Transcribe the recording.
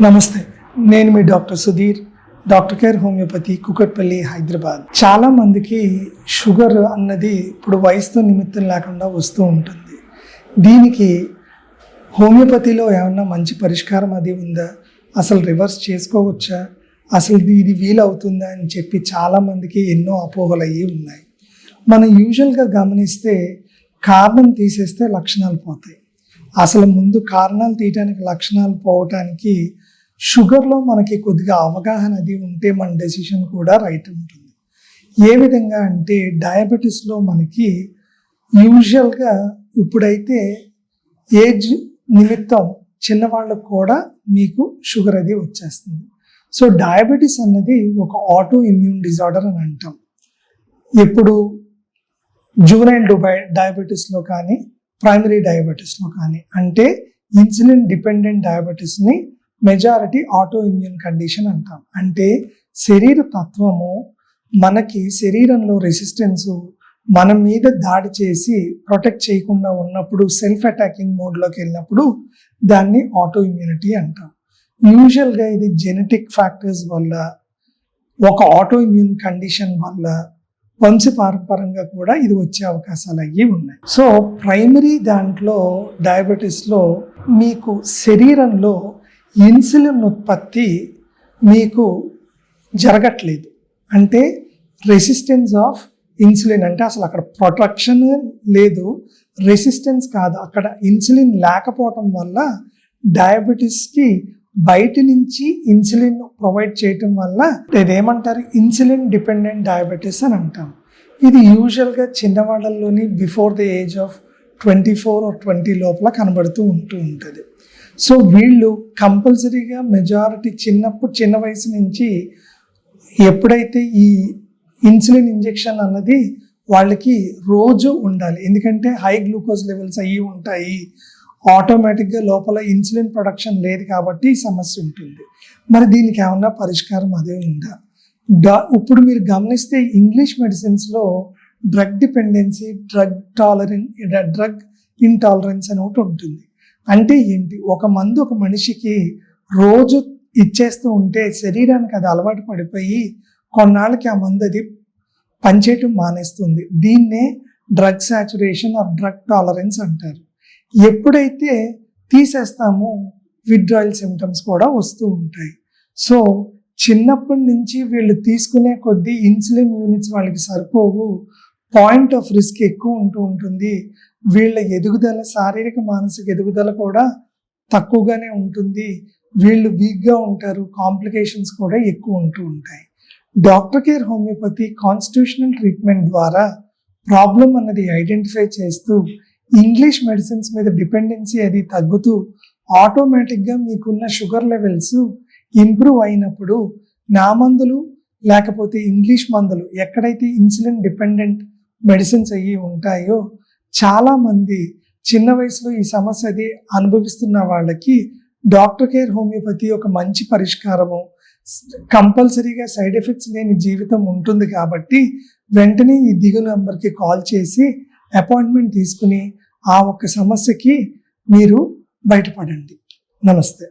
నమస్తే, నేను మీ doctor Sudheer, doctor care homeopathy, Kukatpally, Hyderabad. చాలా మందికి షుగర్ అన్నది ఇప్పుడు వయసుతో నిమిత్తం లేకుండా వస్తూ ఉంటుంది. దీనికి హోమియోపతిలో ఏమన్నా మంచి పరిష్కారం అది ఉందా, అసలు రివర్స్ చేసుకోవచ్చా, అసలు ఇది వీలవుతుందా అని చెప్పి చాలామందికి ఎన్నో అపోహలు అయ్యి ఉన్నాయి. మనం యూజువల్గా గమనిస్తే కారణం తీసేస్తే లక్షణాలు పోతాయి. అసలు ముందు కారణాలు తీయడానికి లక్షణాలు పోవటానికి షుగర్లో మనకి కొద్దిగా అవగాహన అది ఉంటే మన డెసిషన్ కూడా రైట్ ఉంటుంది. ఏ విధంగా అంటే డయాబెటీస్లో మనకి యూజువల్గా ఇప్పుడైతే ఏజ్ నిమిత్తం చిన్నవాళ్ళకు కూడా మీకు షుగర్ అది వచ్చేస్తుంది. సో డయాబెటీస్ అన్నది ఒక ఆటో ఇమ్యూన్ డిజార్డర్ అని అంటాం. ఎప్పుడు జూనైల్ డయాబెటీస్లో కానీ ప్రైమరీ డయాబెటీస్లో కానీ, అంటే ఇన్సులిన్ డిపెండెంట్ డయాబెటీస్ని మెజారిటీ ఆటో ఇమ్యూన్ కండిషన్ అంటాం. అంటే శరీర తత్వము మనకి శరీరంలో రెసిస్టెన్సు మన మీద దాడి చేసి ప్రొటెక్ట్ చేయకుండా ఉన్నప్పుడు సెల్ఫ్ అటాకింగ్ మోడ్లోకి వెళ్ళినప్పుడు దాన్ని ఆటో ఇమ్యూనిటీ అంటాం. యూజువల్గా ఇది జెనెటిక్ ఫ్యాక్టర్స్ వల్ల, ఒక ఆటో ఇమ్యూన్ కండిషన్ వల్ల వంశపారంపరంగా కూడా ఇది వచ్చే అవకాశాలు అయ్యి ఉన్నాయి. సో ప్రైమరీ దాంట్లో డయాబెటీస్లో మీకు శరీరంలో ఇన్సులిన్ ఉత్పత్తి మీకు జరగట్లేదు. అంటే రెసిస్టెన్స్ ఆఫ్ ఇన్సులిన్, అంటే అసలు అక్కడ ప్రొటెక్షన్ లేదు, రెసిస్టెన్స్ కాదు, అక్కడ ఇన్సులిన్ లేకపోవటం వల్ల డయాబెటీస్కి బయట నుంచి ఇన్సులిన్ ప్రొవైడ్ చేయటం వల్ల ఇదేమంటారు, ఇన్సులిన్ డిపెండెంట్ డయాబెటీస్ అని అంటాం. ఇది యూజువల్గా చిన్నవాళ్ళలోని before the age of 24 or 20 లోపల కనబడుతూ ఉంటుంది. సో వీళ్ళు కంపల్సరీగా మెజారిటీ చిన్న వయసు నుంచి ఎప్పుడైతే ఈ ఇన్సులిన్ ఇంజెక్షన్ అన్నది వాళ్ళకి రోజు ఉండాలి. ఎందుకంటే హై గ్లూకోజ్ లెవెల్స్ అయ్యి ఉంటాయి, ఆటోమేటిక్గా లోపల ఇన్సులిన్ ప్రొడక్షన్ లేదు కాబట్టి ఈ సమస్య ఉంటుంది. మరి దీనికి ఏమన్నా పరిష్కారం అదే ఉందా? ఇప్పుడు మీరు గమనిస్తే ఇంగ్లీష్ మెడిసిన్స్లో డ్రగ్ డిపెండెన్సీ, డ్రగ్ ఇంటాలరెన్స్ అని ఒకటి ఉంటుంది. అంటే ఏంటి, ఒక మందు ఒక మనిషికి రోజు ఇచ్చేస్తూ ఉంటే శరీరానికి అది అలవాటు పడిపోయి కొన్నాళ్ళకి ఆ మందు అది పనిచేయటం మానేస్తుంది. దీన్నే drug saturation or drug tolerance అంటారు. ఎప్పుడైతే తీసేస్తామో విత్డ్రాయల్ సిమ్టమ్స్ కూడా వస్తూ ఉంటాయి. సో చిన్నప్పటి నుంచి వీళ్ళు తీసుకునే కొద్దీ ఇన్సులిన్ యూనిట్స్ వాళ్ళకి సరిపోవు, పాయింట్ ఆఫ్ రిస్క్ ఎక్కువ ఉంటుంది, వీళ్ళ ఎదుగుదల, శారీరక మానసిక ఎదుగుదల కూడా తక్కువగానే ఉంటుంది, వీళ్ళు వీక్గా ఉంటారు, కాంప్లికేషన్స్ కూడా ఎక్కువ ఉంటాయి. Doctor care homeopathy constitutional treatment ద్వారా ప్రాబ్లం అన్నది ఐడెంటిఫై చేస్తూ ఇంగ్లీష్ మెడిసిన్స్ మీద డిపెండెన్సీ అది తగ్గుతూ ఆటోమేటిక్గా మీకున్న షుగర్ లెవెల్స్ ఇంప్రూవ్ అయినప్పుడు నా మందులు లేకపోతే ఇంగ్లీష్ మందులు ఎక్కడైతే ఇన్సులిన్ డిపెండెంట్ మెడిసిన్స్ అయ్యి ఉంటాయో, చాలామంది చిన్న వయసులో ఈ సమస్య అది అనుభవిస్తున్న వాళ్ళకి డాక్టర్ కేర్ హోమియోపతి ఒక మంచి పరిష్కారము. కంపల్సరీగా సైడ్ ఎఫెక్ట్స్ లేని జీవితం ఉంటుంది కాబట్టి వెంటనే ఈ దిగు నంబర్కి కాల్ చేసి అపాయింట్మెంట్ తీసుకుని ఆ ఒక్క సమస్యకి మీరు బయటపడండి. నమస్తే.